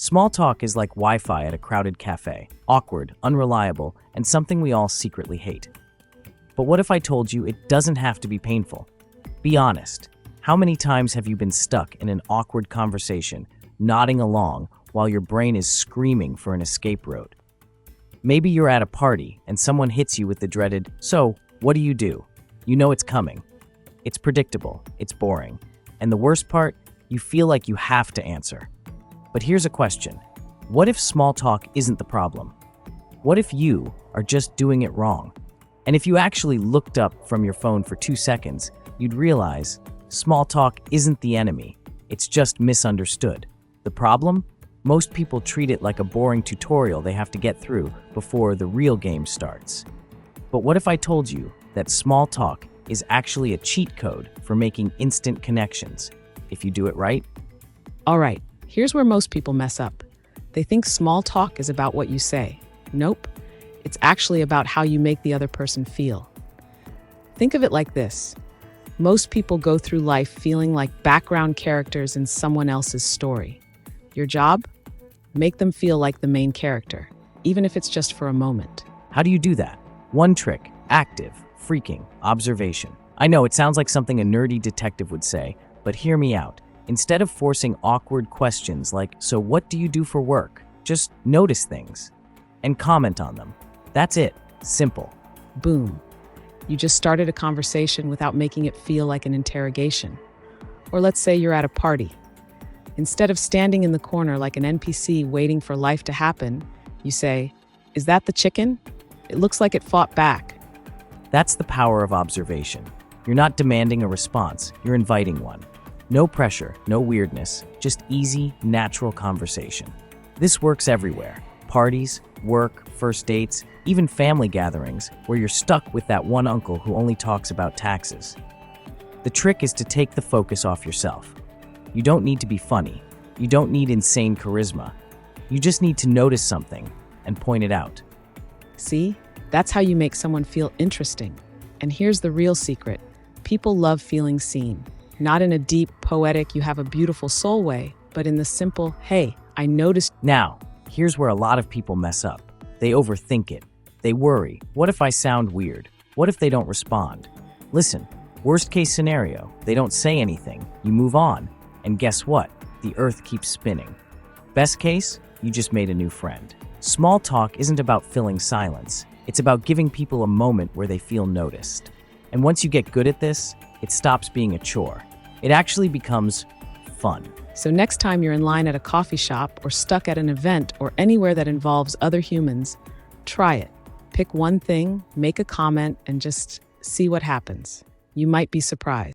Small talk is like Wi-Fi at a crowded cafe, awkward, unreliable, and something we all secretly hate. But what if I told you it doesn't have to be painful? Be honest. How many times have you been stuck in an awkward conversation, nodding along while your brain is screaming for an escape route? Maybe you're at a party and someone hits you with the dreaded, "So, what do you do?" You know it's coming. It's predictable, it's boring, and the worst part, you feel like you have to answer. But here's a question. What if small talk isn't the problem? What if you are just doing it wrong? And if you actually looked up from your phone for 2 seconds, you'd realize small talk isn't the enemy, it's just misunderstood. The problem? Most people treat it like a boring tutorial they have to get through before the real game starts. But what if I told you that small talk is actually a cheat code for making instant connections, if you do it right? All right, here's where most people mess up. They think small talk is about what you say. Nope, it's actually about how you make the other person feel. Think of it like this. Most people go through life feeling like background characters in someone else's story. Your job? Make them feel like the main character, even if it's just for a moment. How do you do that? One trick: active, freaking, observation. I know it sounds like something a nerdy detective would say, but hear me out. Instead of forcing awkward questions like, "So what do you do for work?" just notice things and comment on them. That's it. Simple. Boom. You just started a conversation without making it feel like an interrogation. Or let's say you're at a party. Instead of standing in the corner like an NPC waiting for life to happen, you say, "Is that the chicken? It looks like it fought back." That's the power of observation. You're not demanding a response, you're inviting one. No pressure, no weirdness, just easy, natural conversation. This works everywhere. Parties, work, first dates, even family gatherings where you're stuck with that one uncle who only talks about taxes. The trick is to take the focus off yourself. You don't need to be funny. You don't need insane charisma. You just need to notice something and point it out. See? That's how you make someone feel interesting. And here's the real secret. People love feeling seen. Not in a deep, poetic, you have a beautiful soul way, but in the simple, "Hey, I noticed." Now, here's where a lot of people mess up. They overthink it. They worry, what if I sound weird? What if they don't respond? Listen, worst case scenario, they don't say anything, you move on, and guess what? The earth keeps spinning. Best case, you just made a new friend. Small talk isn't about filling silence. It's about giving people a moment where they feel noticed. And once you get good at this, it stops being a chore. It actually becomes fun. So next time you're in line at a coffee shop or stuck at an event or anywhere that involves other humans, try it. Pick one thing, make a comment, and just see what happens. You might be surprised.